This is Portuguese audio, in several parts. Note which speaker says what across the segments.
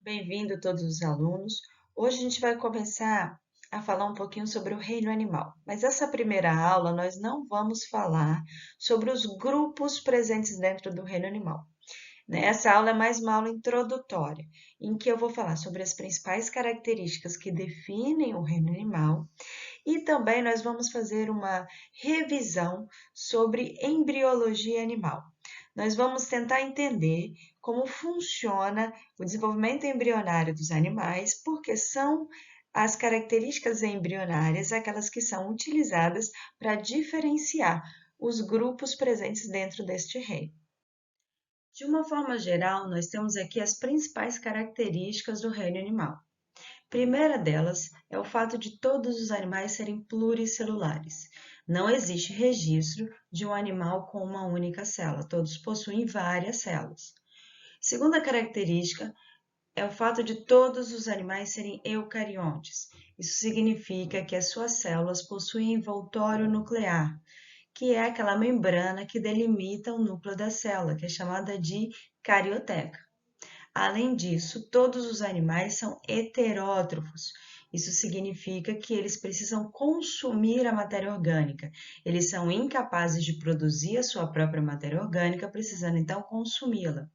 Speaker 1: Bem-vindo todos os alunos. Hoje a gente vai começar a falar um pouquinho sobre o reino animal. Mas essa primeira aula nós não vamos falar sobre os grupos presentes dentro do reino animal, né? Essa aula é mais uma aula introdutória, em que eu vou falar sobre as principais características que definem o reino animal e também nós vamos fazer uma revisão sobre embriologia animal. Nós vamos tentar entender como funciona o desenvolvimento embrionário dos animais, porque são as características embrionárias aquelas que são utilizadas para diferenciar os grupos presentes dentro deste reino. De uma forma geral, nós temos aqui as principais características do reino animal. Primeira delas é o fato de todos os animais serem pluricelulares. Não existe registro de um animal com uma única célula, todos possuem várias células. Segunda característica é o fato de todos os animais serem eucariontes. Isso significa que as suas células possuem envoltório nuclear, que é aquela membrana que delimita o núcleo da célula, que é chamada de carioteca. Além disso, todos os animais são heterótrofos. Isso significa que eles precisam consumir a matéria orgânica. Eles são incapazes de produzir a sua própria matéria orgânica, precisando então consumi-la.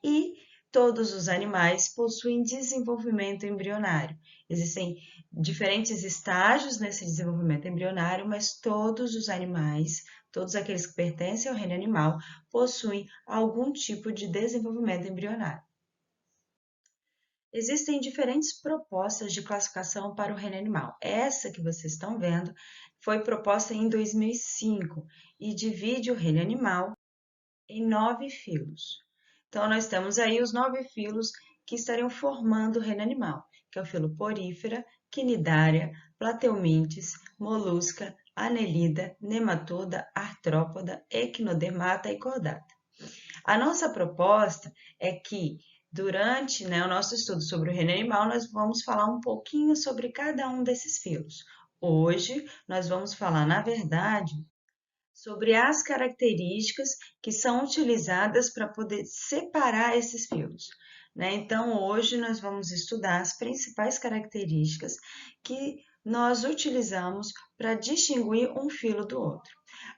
Speaker 1: E todos os animais possuem desenvolvimento embrionário. Existem diferentes estágios nesse desenvolvimento embrionário, mas todos os animais, todos aqueles que pertencem ao reino animal, possuem algum tipo de desenvolvimento embrionário. Existem diferentes propostas de classificação para o reino animal. Essa que vocês estão vendo foi proposta em 2005 e divide o reino animal em 9 filos. Então, nós temos aí os 9 filos que estariam formando o reino animal, que é o filo Porífera, Quinidária, Plateumintes, Molusca, Anelida, Nematoda, Artrópoda, Equinodermata e Cordata. A nossa proposta é que, durante o nosso estudo sobre o reino animal, nós vamos falar um pouquinho sobre cada um desses filos. Hoje, nós vamos falar, na verdade, sobre as características que são utilizadas para poder separar esses filos. Então, hoje nós vamos estudar as principais características que nós utilizamos para distinguir um filo do outro.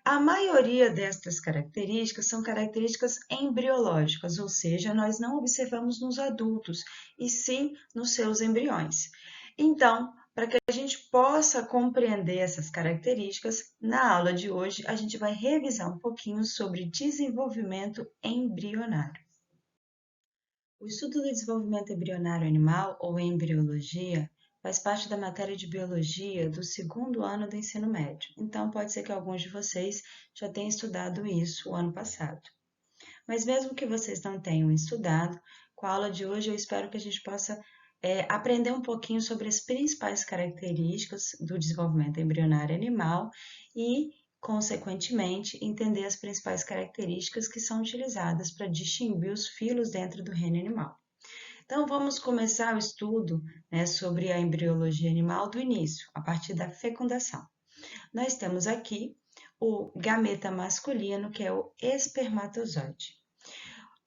Speaker 1: A maioria destas características são características embriológicas, ou seja, nós não observamos nos adultos, e sim nos seus embriões. Então, para que a gente possa compreender essas características, na aula de hoje a gente vai revisar um pouquinho sobre desenvolvimento embrionário. O estudo do desenvolvimento embrionário animal, ou embriologia, faz parte da matéria de biologia do segundo ano do ensino médio. Então, pode ser que alguns de vocês já tenham estudado isso o ano passado. Mas mesmo que vocês não tenham estudado, com a aula de hoje eu espero que a gente possa aprender um pouquinho sobre as principais características do desenvolvimento embrionário animal e, consequentemente, entender as principais características que são utilizadas para distinguir os filos dentro do reino animal. Então, vamos começar o estudo sobre a embriologia animal do início, a partir da fecundação. Nós temos aqui o gameta masculino, que é o espermatozoide.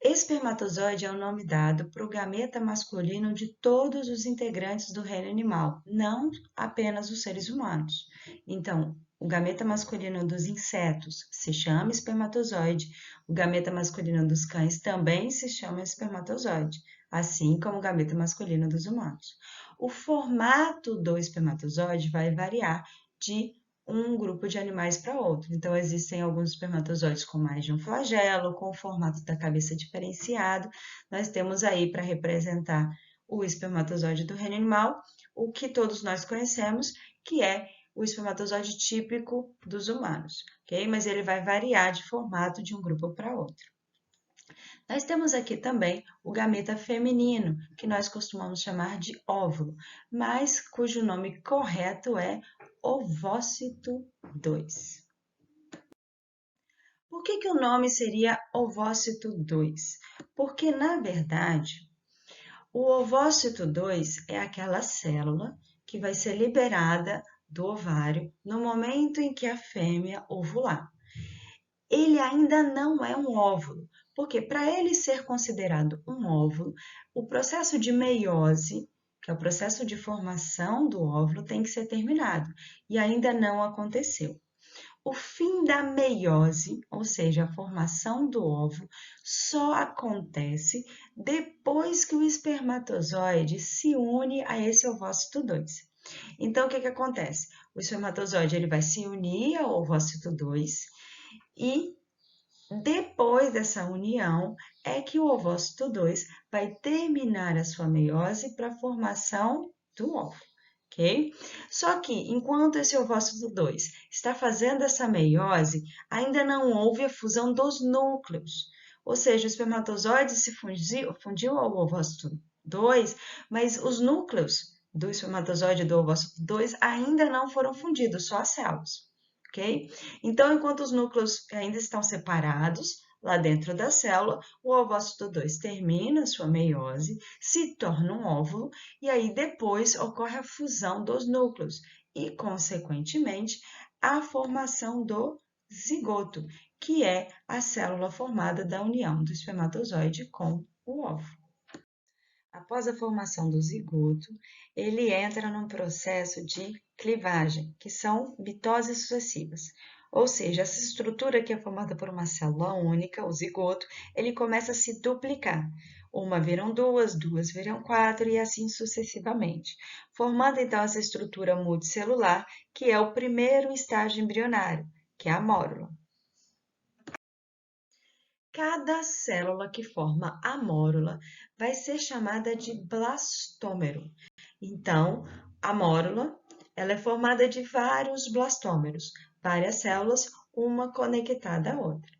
Speaker 1: Espermatozoide é o nome dado para o gameta masculino de todos os integrantes do reino animal, não apenas os seres humanos. Então, o gameta masculino dos insetos se chama espermatozoide, o gameta masculino dos cães também se chama espermatozoide, assim como o gameta masculino dos humanos. O formato do espermatozoide vai variar de um grupo de animais para outro. Então, existem alguns espermatozoides com mais de um flagelo, com o formato da cabeça diferenciado. Nós temos aí para representar o espermatozoide do reino animal, o que todos nós conhecemos, que é o espermatozoide típico dos humanos, ok? Mas ele vai variar de formato de um grupo para outro. Nós temos aqui também o gameta feminino, que nós costumamos chamar de óvulo, mas cujo nome correto é ovócito 2. Por que o nome seria ovócito 2? Porque, na verdade, o ovócito 2 é aquela célula que vai ser liberada do ovário no momento em que a fêmea ovular. Ele ainda não é um óvulo, Porque para ele ser considerado um óvulo, o processo de meiose, que é o processo de formação do óvulo, tem que ser terminado e ainda não aconteceu. O fim da meiose, ou seja, a formação do óvulo, só acontece depois que o espermatozoide se une a esse ovócito 2. Então, o que acontece? O espermatozoide ele vai se unir ao ovócito 2 e depois dessa união é que o ovócito 2 vai terminar a sua meiose para a formação do óvulo, ok? Só que enquanto esse ovócito 2 está fazendo essa meiose, ainda não houve a fusão dos núcleos. Ou seja, o espermatozoide se fundiu ao ovócito 2, mas os núcleos do espermatozoide e do ovócito 2 ainda não foram fundidos, só as células. Ok? Então, enquanto os núcleos ainda estão separados lá dentro da célula, o ovócito 2 termina sua meiose, se torna um óvulo, e aí depois ocorre a fusão dos núcleos e, consequentemente, a formação do zigoto, que é a célula formada da união do espermatozoide com o óvulo. Após a formação do zigoto, ele entra num processo de clivagem, que são mitoses sucessivas. Ou seja, essa estrutura que é formada por uma célula única, o zigoto, ele começa a se duplicar. Uma viram duas, duas viram quatro e assim sucessivamente, formando então essa estrutura multicelular, que é o primeiro estágio embrionário, que é a mórula. Cada célula que forma a mórula vai ser chamada de blastômero. Então, a mórula, ela é formada de vários blastômeros, várias células, uma conectada à outra.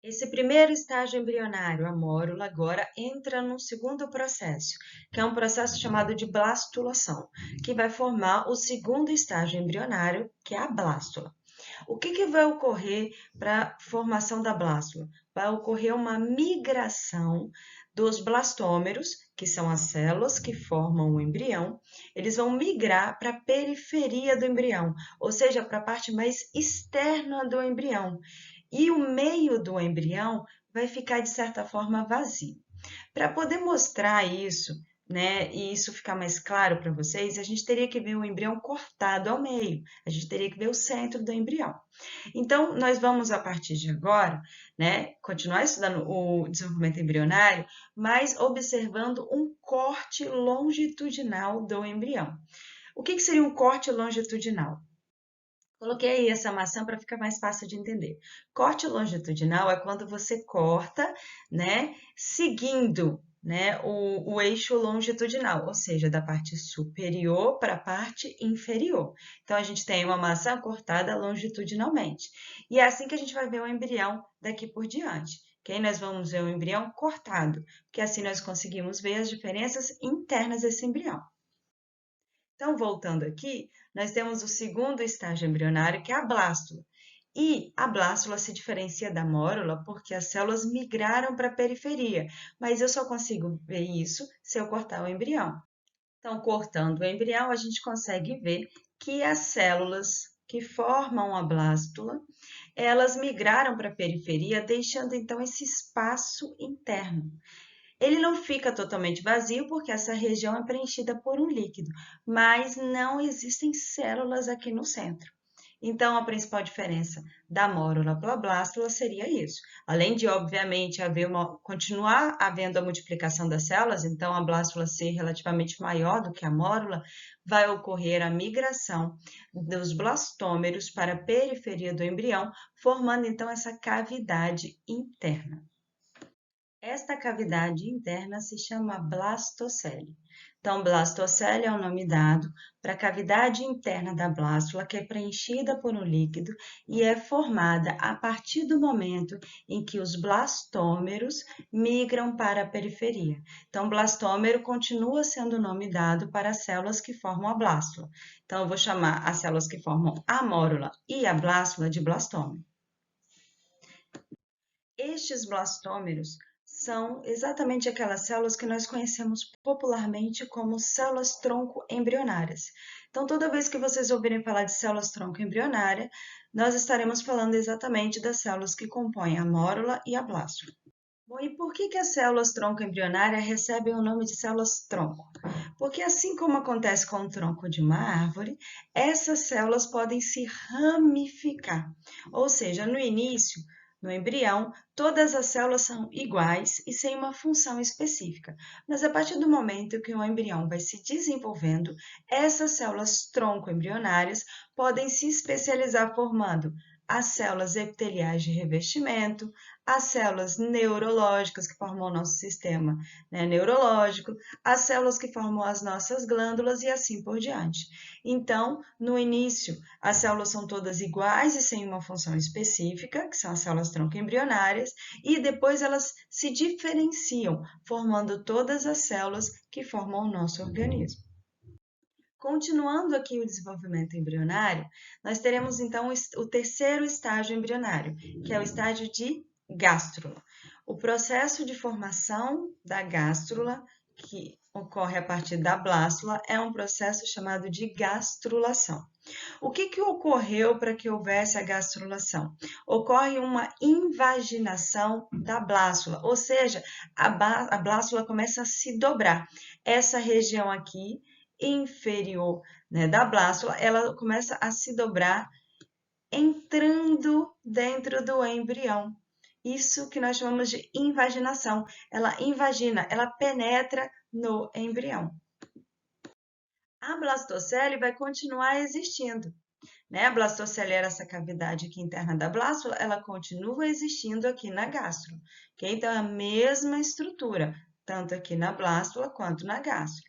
Speaker 1: Esse primeiro estágio embrionário, a mórula, agora entra num segundo processo, que é um processo chamado de blastulação, que vai formar o segundo estágio embrionário, que é a blástula. O que vai ocorrer para a formação da blástula? Vai ocorrer uma migração dos blastômeros, que são as células que formam o embrião, eles vão migrar para a periferia do embrião, ou seja, para a parte mais externa do embrião. E o meio do embrião vai ficar, de certa forma, vazio. Para poder mostrar isso, né, e isso ficar mais claro para vocês, a gente teria que ver o embrião cortado ao meio, a gente teria que ver o centro do embrião. Então, nós vamos, a partir de agora, né, continuar estudando o desenvolvimento embrionário, mas observando um corte longitudinal do embrião. O que seria um corte longitudinal? Coloquei aí essa maçã para ficar mais fácil de entender. Corte longitudinal é quando você corta, né, seguindo, né, o eixo longitudinal, ou seja, da parte superior para a parte inferior. Então, a gente tem uma maçã cortada longitudinalmente. E é assim que a gente vai ver o embrião daqui por diante. Okay? Nós vamos ver o embrião cortado, porque assim nós conseguimos ver as diferenças internas desse embrião. Então, voltando aqui, nós temos o segundo estágio embrionário, que é a blástula. E a blástula se diferencia da mórula porque as células migraram para a periferia, mas eu só consigo ver isso se eu cortar o embrião. Então, cortando o embrião, a gente consegue ver que as células que formam a blástula, elas migraram para a periferia, deixando então esse espaço interno. Ele não fica totalmente vazio porque essa região é preenchida por um líquido, mas não existem células aqui no centro. Então, a principal diferença da mórula para a blástula seria isso. Além de, obviamente, continuar havendo a multiplicação das células, então a blástula ser relativamente maior do que a mórula, vai ocorrer a migração dos blastômeros para a periferia do embrião, formando então essa cavidade interna. Esta cavidade interna se chama blastocele. Então, blastocele é o nome dado para a cavidade interna da blástula, que é preenchida por um líquido e é formada a partir do momento em que os blastômeros migram para a periferia. Então, blastômero continua sendo o nome dado para as células que formam a blástula. Então, eu vou chamar as células que formam a mórula e a blástula de blastômero. Estes blastômeros são exatamente aquelas células que nós conhecemos popularmente como células-tronco embrionárias. Então, toda vez que vocês ouvirem falar de células-tronco embrionária, nós estaremos falando exatamente das células que compõem a mórula e a blástula. Bom, e por que as células tronco embrionária recebem o nome de células tronco? Porque assim como acontece com o tronco de uma árvore, essas células podem se ramificar. Ou seja, no início, no embrião, todas as células são iguais e sem uma função específica. Mas a partir do momento que o embrião vai se desenvolvendo, essas células tronco embrionárias podem se especializar formando as células epiteliais de revestimento, as células neurológicas que formam o nosso sistema, né, neurológico, as células que formam as nossas glândulas e assim por diante. Então, no início, as células são todas iguais e sem uma função específica, que são as células tronco-embrionárias, e depois elas se diferenciam, formando todas as células que formam o nosso organismo. Continuando aqui o desenvolvimento embrionário, nós teremos então o terceiro estágio embrionário, que é o estágio de gástrula. O processo de formação da gástrula, que ocorre a partir da blástula, é um processo chamado de gastrulação. O que ocorreu para que houvesse a gastrulação? Ocorre uma invaginação da blástula, ou seja, a blástula começa a se dobrar. Essa região aqui inferior, né, da blástula, ela começa a se dobrar entrando dentro do embrião. Isso que nós chamamos de invaginação. Ela invagina, ela penetra no embrião. A blastocele vai continuar existindo, né? A blastocele era essa cavidade aqui interna da blástula, ela continua existindo aqui na gastro, ok? Então, é a mesma estrutura, tanto aqui na blástula quanto na gastro.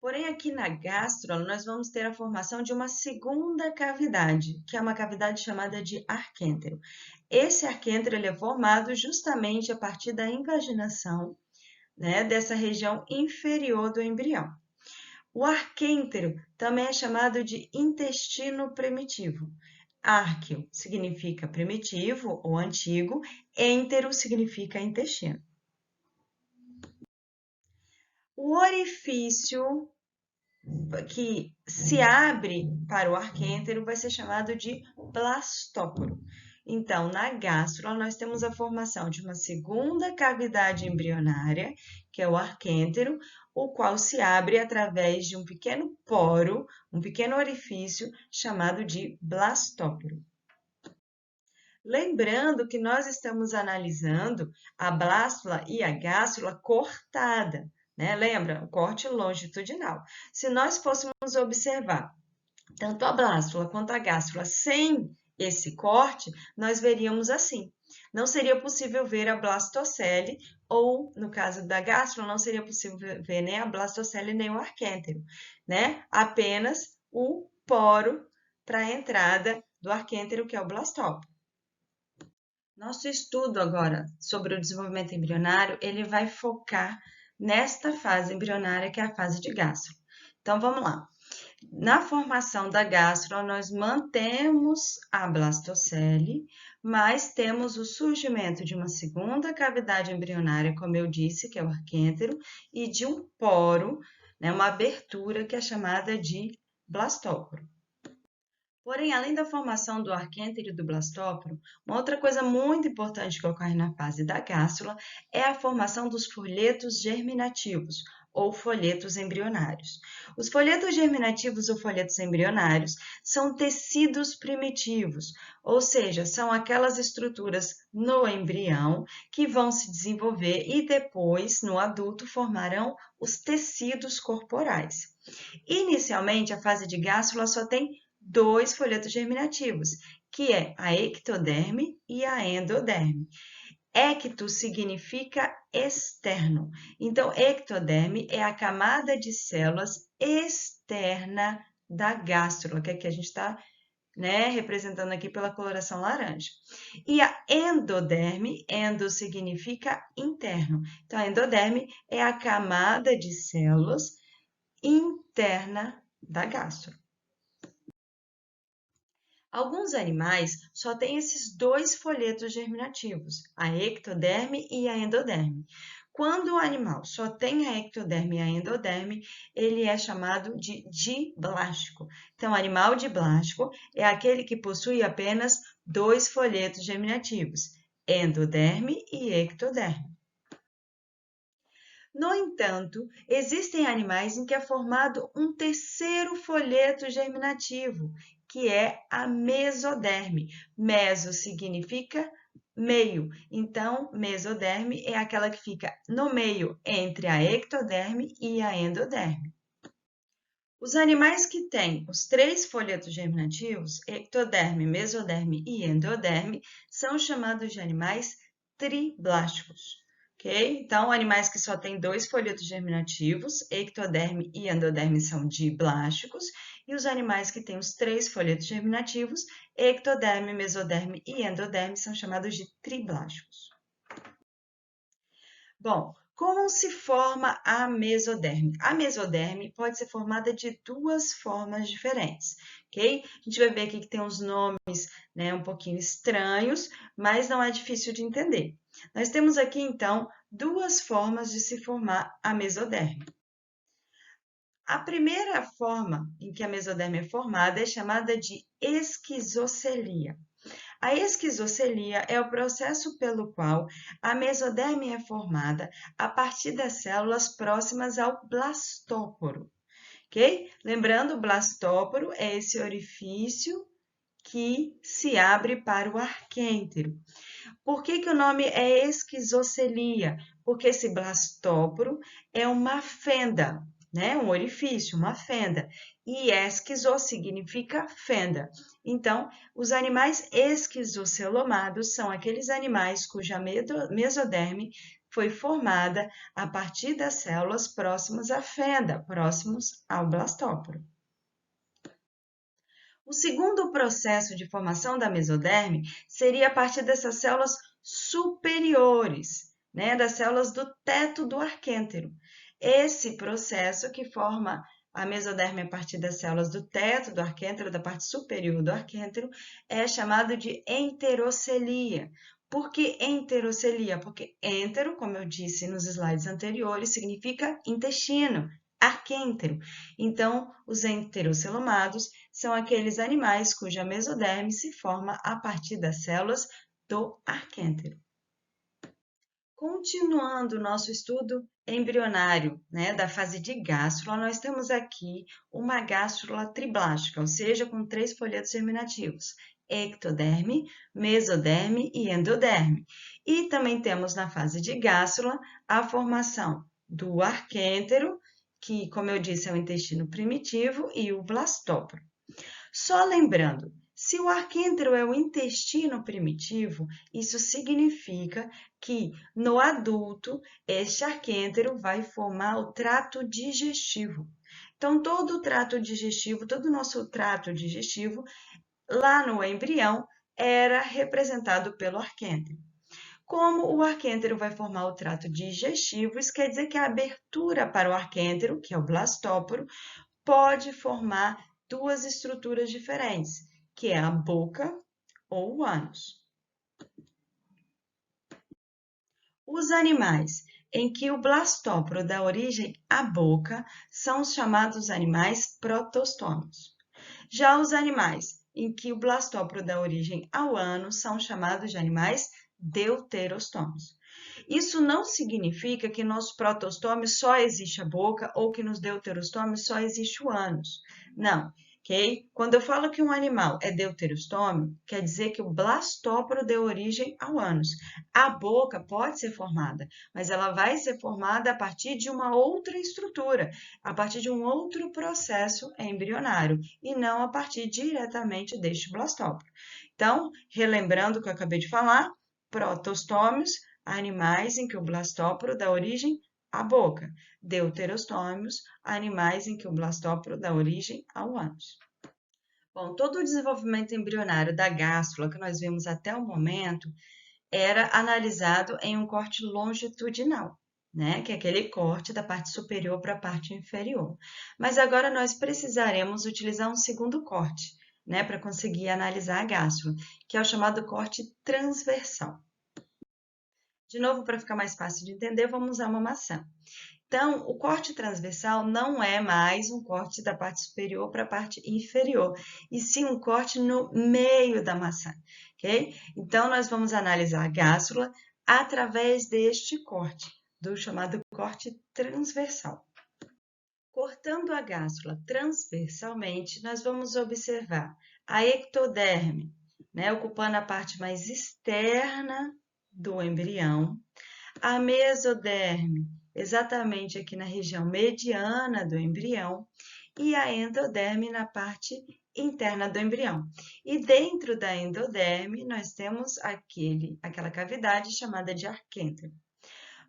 Speaker 1: Porém, aqui na gástrula, nós vamos ter a formação de uma segunda cavidade, que é uma cavidade chamada de arquêntero. Esse arquêntero ele é formado justamente a partir da invaginação, né, dessa região inferior do embrião. O arquêntero também é chamado de intestino primitivo. Árqueo significa primitivo ou antigo, êntero significa intestino. O orifício que se abre para o arquêntero vai ser chamado de blastóporo. Então, na gástrula, nós temos a formação de uma segunda cavidade embrionária, que é o arquêntero, o qual se abre através de um pequeno poro, um pequeno orifício, chamado de blastóporo. Lembrando que nós estamos analisando a blástula e a gástrula cortada, né? Lembra? O corte longitudinal. Se nós fôssemos observar tanto a blástula quanto a gástrula sem esse corte, nós veríamos assim. Não seria possível ver a blastocele, ou, no caso da gástrula, não seria possível ver nem a blastocele nem o arquêntero, né? Apenas o poro para a entrada do arquêntero, que é o blastóporo. Nosso estudo agora sobre o desenvolvimento embrionário, ele vai focar nesta fase embrionária, que é a fase de gastro. Então, vamos lá. Na formação da gastro, nós mantemos a blastocele, mas temos o surgimento de uma segunda cavidade embrionária, como eu disse, que é o arquêntero, e de um poro, né, uma abertura que é chamada de blastóporo. Porém, além da formação do arquêntero e do blastóporo, uma outra coisa muito importante que ocorre na fase da gástrula é a formação dos folhetos germinativos, ou folhetos embrionários. Os folhetos germinativos ou folhetos embrionários são tecidos primitivos, ou seja, são aquelas estruturas no embrião que vão se desenvolver e depois, no adulto, formarão os tecidos corporais. Inicialmente, a fase de gástrula só tem dois folhetos germinativos, que é a ectoderme e a endoderme. Ecto significa externo. Então, ectoderme é a camada de células externa da gástrula, que é que a gente está, né, representando aqui pela coloração laranja. E a endoderme, endo significa interno. Então, a endoderme é a camada de células interna da gástrula. Alguns animais só têm esses dois folhetos germinativos, a ectoderme e a endoderme. Quando o animal só tem a ectoderme e a endoderme, ele é chamado de diblástico. Então, animal diblástico é aquele que possui apenas dois folhetos germinativos, endoderme e ectoderme. No entanto, existem animais em que é formado um terceiro folheto germinativo, que é a mesoderme. Meso significa meio, então mesoderme é aquela que fica no meio entre a ectoderme e a endoderme. Os animais que têm os três folhetos germinativos, ectoderme, mesoderme e endoderme, são chamados de animais triblásticos. Ok? Então, animais que só têm dois folhetos germinativos, ectoderme e endoderme, são diblásticos, e os animais que têm os três folhetos germinativos, ectoderme, mesoderme e endoderme, são chamados de triblásticos. Bom, como se forma a mesoderme? A mesoderme pode ser formada de duas formas diferentes, ok? A gente vai ver aqui que tem uns nomes, né, um pouquinho estranhos, mas não é difícil de entender. Nós temos aqui, então, duas formas de se formar a mesoderme. A primeira forma em que a mesoderme é formada é chamada de esquizocelia. A esquizocelia é o processo pelo qual a mesoderme é formada a partir das células próximas ao blastóporo, ok? Lembrando, o blastóporo é esse orifício que se abre para o arquêntero. Por que o nome é esquizocelia? Porque esse blastóporo é uma fenda, né? Um orifício, uma fenda. E esquizo significa fenda. Então, os animais esquizocelomados são aqueles animais cuja mesoderme foi formada a partir das células próximas à fenda, próximos ao blastóporo. O segundo processo de formação da mesoderme seria a partir dessas células superiores, né, das células do teto do arquêntero. Esse processo que forma a mesoderme a partir das células do teto do arquêntero, da parte superior do arquêntero, é chamado de enterocelia. Por que enterocelia? Porque entero, como eu disse nos slides anteriores, significa intestino, arquêntero. Então, os enterocelomados são aqueles animais cuja mesoderme se forma a partir das células do arquêntero. Continuando o nosso estudo embrionário, né, da fase de gástrula, nós temos aqui uma gástrula triblástica, ou seja, com três folhetos germinativos, ectoderme, mesoderme e endoderme. E também temos na fase de gástrula a formação do arquêntero, que, como eu disse, é o intestino primitivo, e o blastóporo. Só lembrando, se o arquêntero é o intestino primitivo, isso significa que no adulto, este arquêntero vai formar o trato digestivo. Então, todo o trato digestivo, todo o nosso trato digestivo, lá no embrião, era representado pelo arquêntero. Como o arquêntero vai formar o trato digestivo, isso quer dizer que a abertura para o arquêntero, que é o blastóporo, pode formar duas estruturas diferentes, que é a boca ou o ânus. Os animais em que o blastóporo dá origem à boca são os chamados animais protostômicos. Já os animais em que o blastóporo dá origem ao ânus são chamados de animais deuterostômicos. Isso não significa que nos protostômios só existe a boca ou que nos deuterostômios só existe o ânus. Não, ok? Quando eu falo que um animal é deuterostômio, quer dizer que o blastóporo deu origem ao ânus. A boca pode ser formada, mas ela vai ser formada a partir de uma outra estrutura, a partir de um outro processo embrionário, e não a partir diretamente deste blastóporo. Então, relembrando o que eu acabei de falar, protostômios, animais em que o blastóporo dá origem à boca. Deuterostômios, animais em que o blastóporo dá origem ao ânus. Bom, todo o desenvolvimento embrionário da gástrula que nós vimos até o momento era analisado em um corte longitudinal, né? Que é aquele corte da parte superior para a parte inferior. Mas agora nós precisaremos utilizar um segundo corte, né? Para conseguir analisar a gástrula, que é o chamado corte transversal. De novo, para ficar mais fácil de entender, vamos usar uma maçã. Então, o corte transversal não é mais um corte da parte superior para a parte inferior, e sim um corte no meio da maçã. ok? Então, nós vamos analisar a gástrula através deste corte, do chamado corte transversal. Cortando a gástrula transversalmente, nós vamos observar a ectoderme, né, ocupando a parte mais externa do embrião, a mesoderme, exatamente aqui na região mediana do embrião, e a endoderme na parte interna do embrião. E dentro da endoderme, nós temos aquela cavidade chamada de arquêntero.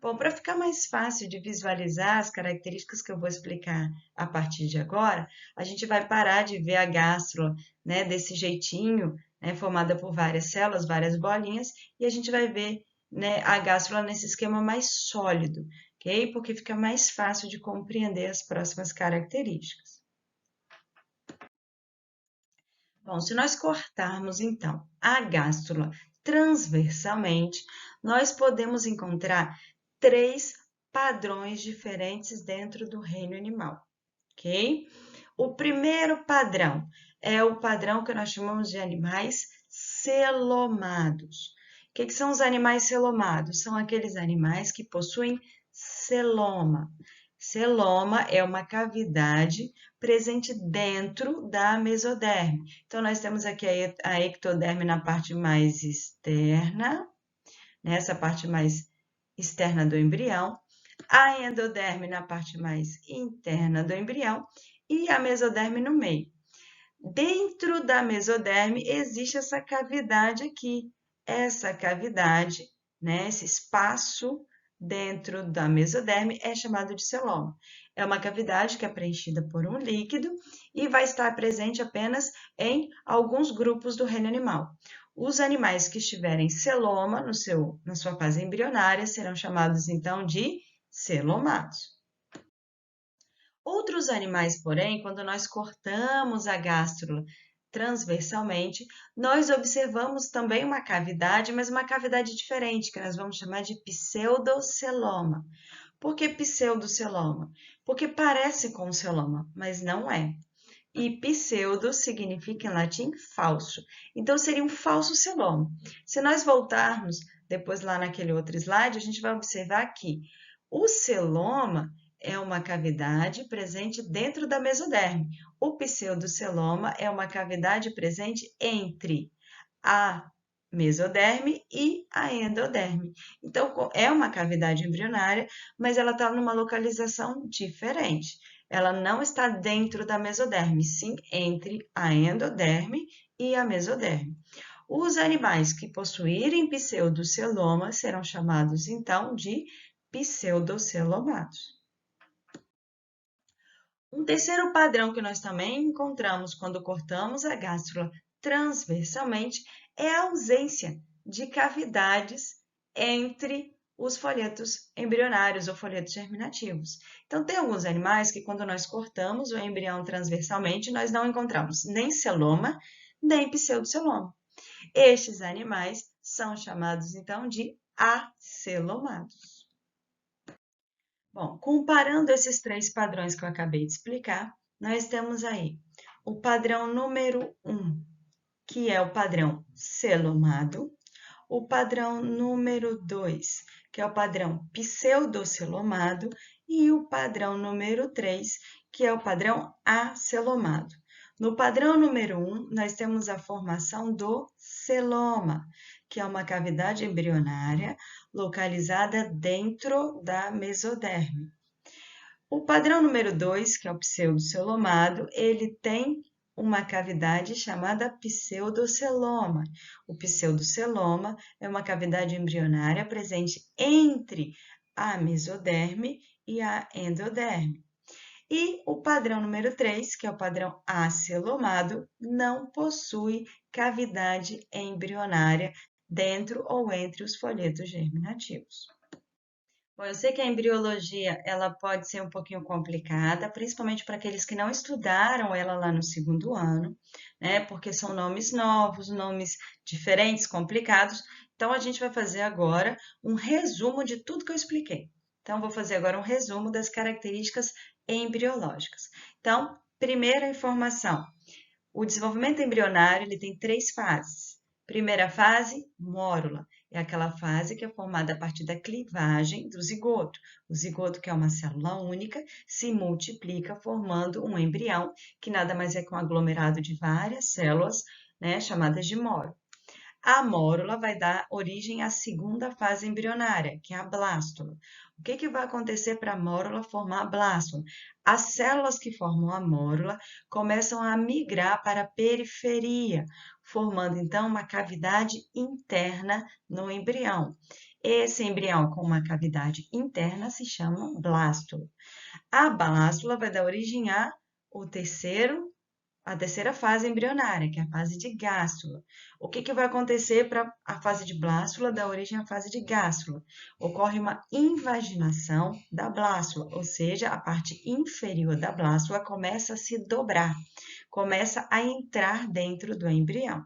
Speaker 1: Bom, para ficar mais fácil de visualizar as características que eu vou explicar a partir de agora, a gente vai parar de ver a gástrula, né, desse jeitinho, né, formada por várias células, várias bolinhas, e a gente vai ver, né, a gástrula nesse esquema mais sólido, ok? Porque fica mais fácil de compreender as próximas características. Bom, se nós cortarmos, então, a gástrula transversalmente, nós podemos encontrar 3 padrões diferentes dentro do reino animal, ok? O primeiro padrão é o padrão que nós chamamos de animais celomados. O que são os animais celomados? São aqueles animais que possuem celoma. Celoma é uma cavidade presente dentro da mesoderme. Então, nós temos aqui a ectoderme na parte mais externa, nessa parte mais externa do embrião, a endoderme na parte mais interna do embrião e a mesoderme no meio. Dentro da mesoderme existe essa cavidade aqui. Essa cavidade, né, esse espaço dentro da mesoderme é chamado de celoma. É uma cavidade que é preenchida por um líquido e vai estar presente apenas em alguns grupos do reino animal. Os animais que estiverem celoma na sua fase embrionária serão chamados então de celomados. Outros animais, porém, quando nós cortamos a gástrula transversalmente, nós observamos também uma cavidade, mas uma cavidade diferente, que nós vamos chamar de pseudoceloma. Por que pseudoceloma? Porque parece com o celoma, mas não é. E pseudo significa em latim falso. Então, seria um falso celoma. Se nós voltarmos depois lá naquele outro slide, a gente vai observar que o celoma é uma cavidade presente dentro da mesoderme. O pseudoceloma é uma cavidade presente entre a mesoderme e a endoderme. Então, é uma cavidade embrionária, mas ela está numa localização diferente. Ela não está dentro da mesoderme, sim entre a endoderme e a mesoderme. Os animais que possuírem pseudoceloma serão chamados, então, de pseudocelomados. Um terceiro padrão que nós também encontramos quando cortamos a gástrula transversalmente é a ausência de cavidades entre os folhetos embrionários ou folhetos germinativos. Então, tem alguns animais que, quando nós cortamos o embrião transversalmente, nós não encontramos nem celoma, nem pseudoceloma. Estes animais são chamados, então, de acelomados. Bom, comparando esses 3 padrões que eu acabei de explicar, nós temos aí o padrão número 1, que é o padrão celomado, o padrão número 2, que é o padrão pseudocelomado, e o padrão número 3, que é o padrão acelomado. No padrão número 1, nós temos a formação do celoma, que é uma cavidade embrionária localizada dentro da mesoderme. O padrão número 2, que é o pseudocelomado, ele tem uma cavidade chamada pseudoceloma. O pseudoceloma é uma cavidade embrionária presente entre a mesoderme e a endoderme. E o padrão número 3, que é o padrão acelomado, não possui cavidade embrionária dentro ou entre os folhetos germinativos. Bom, eu sei que a embriologia ela pode ser um pouquinho complicada, principalmente para aqueles que não estudaram ela lá no segundo ano, né? Porque são nomes novos, nomes diferentes, complicados. Então, a gente vai fazer agora um resumo de tudo que eu expliquei. Então, vou fazer agora um resumo das características embriológicas. Então, primeira informação: o desenvolvimento embrionário ele tem 3 fases. Primeira fase, mórula. É aquela fase que é formada a partir da clivagem do zigoto. O zigoto, que é uma célula única, se multiplica formando um embrião, que nada mais é que um aglomerado de várias células, né, chamadas de mórula. A mórula vai dar origem à segunda fase embrionária, que é a blástula. O que vai acontecer para a mórula formar a blástula? As células que formam a mórula começam a migrar para a periferia, formando então uma cavidade interna no embrião. Esse embrião com uma cavidade interna se chama blástula. A blástula vai dar origem a terceira fase embrionária, que é a fase de gástula. O que vai acontecer para a fase de blástula dar origem à fase de gástula? Ocorre uma invaginação da blástula, ou seja, a parte inferior da blástula começa a se dobrar, começa a entrar dentro do embrião.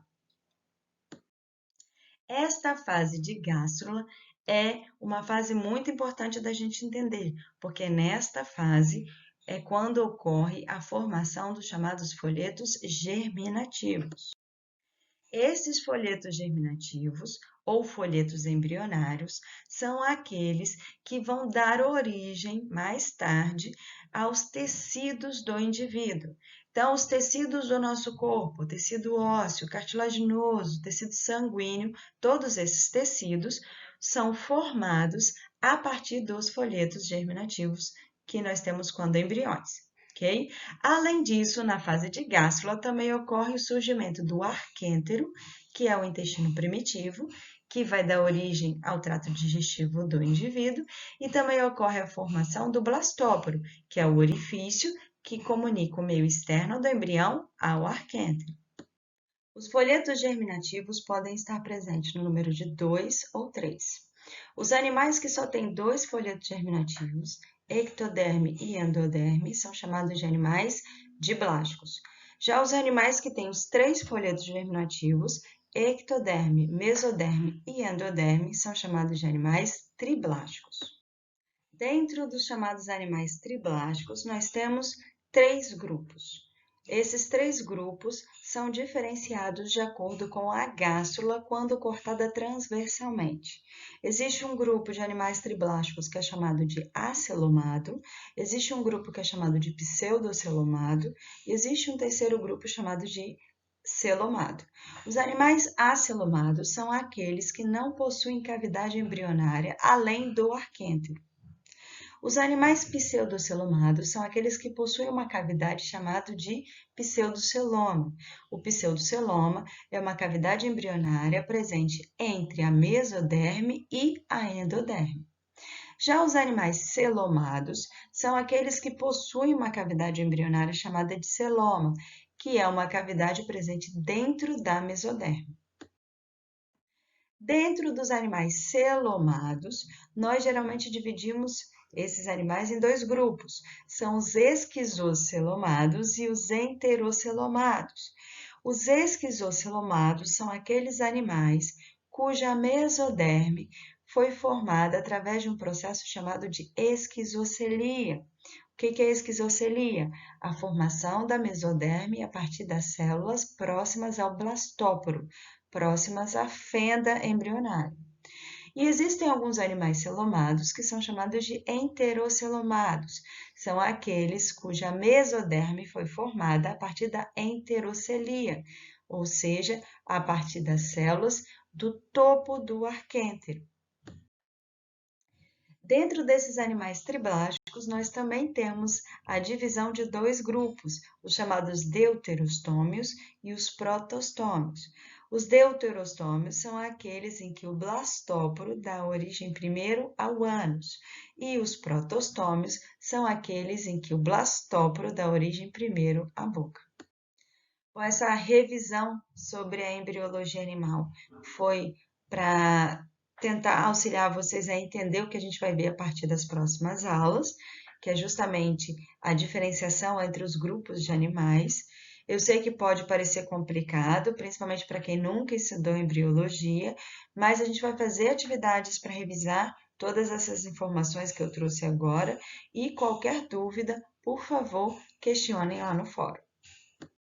Speaker 1: Esta fase de gástrula é uma fase muito importante da gente entender, porque nesta fase é quando ocorre a formação dos chamados folhetos germinativos. Esses folhetos germinativos, ou folhetos embrionários, são aqueles que vão dar origem, mais tarde, aos tecidos do indivíduo. Então, os tecidos do nosso corpo, tecido ósseo, cartilaginoso, tecido sanguíneo, todos esses tecidos são formados a partir dos folhetos germinativos que nós temos quando embriões. Okay? Além disso, na fase de gástrula também ocorre o surgimento do arquêntero, que é o intestino primitivo, que vai dar origem ao trato digestivo do indivíduo, e também ocorre a formação do blastóporo, que é o orifício que comunica o meio externo do embrião ao arquêntero. Os folhetos germinativos podem estar presentes no número de 2 ou 3. Os animais que só têm 2 folhetos germinativos, ectoderme e endoderme, são chamados de animais diblásticos. Já os animais que têm os 3 folhetos germinativos, ectoderme, mesoderme e endoderme, são chamados de animais triblásticos. Dentro dos chamados animais triblásticos, nós temos 3 grupos. Esses 3 grupos são diferenciados de acordo com a gástrula quando cortada transversalmente. Existe um grupo de animais triblásticos que é chamado de acelomado, existe um grupo que é chamado de pseudocelomado e existe um terceiro grupo chamado de celomado. Os animais acelomados são aqueles que não possuem cavidade embrionária além do arquêntero. Os animais pseudocelomados são aqueles que possuem uma cavidade chamada de pseudoceloma. O pseudoceloma é uma cavidade embrionária presente entre a mesoderme e a endoderme. Já os animais celomados são aqueles que possuem uma cavidade embrionária chamada de celoma, que é uma cavidade presente dentro da mesoderme. Dentro dos animais celomados, nós geralmente dividimos esses animais em 2 grupos, são os esquizocelomados e os enterocelomados. Os esquizocelomados são aqueles animais cuja mesoderme foi formada através de um processo chamado de esquizocelia. O que é esquizocelia? A formação da mesoderme a partir das células próximas ao blastóporo, próximas à fenda embrionária. E existem alguns animais celomados que são chamados de enterocelomados. São aqueles cuja mesoderme foi formada a partir da enterocelia, ou seja, a partir das células do topo do arquêntero. Dentro desses animais triblásticos, nós também temos a divisão de 2 grupos, os chamados deuterostômios e os protostômios. Os deuterostômios são aqueles em que o blastóporo dá origem primeiro ao ânus, e os protostômios são aqueles em que o blastóporo dá origem primeiro à boca. Com essa revisão sobre a embriologia animal, foi para tentar auxiliar vocês a entender o que a gente vai ver a partir das próximas aulas, que é justamente a diferenciação entre os grupos de animais. Eu sei que pode parecer complicado, principalmente para quem nunca estudou embriologia, mas a gente vai fazer atividades para revisar todas essas informações que eu trouxe agora e qualquer dúvida, por favor, questionem lá no fórum.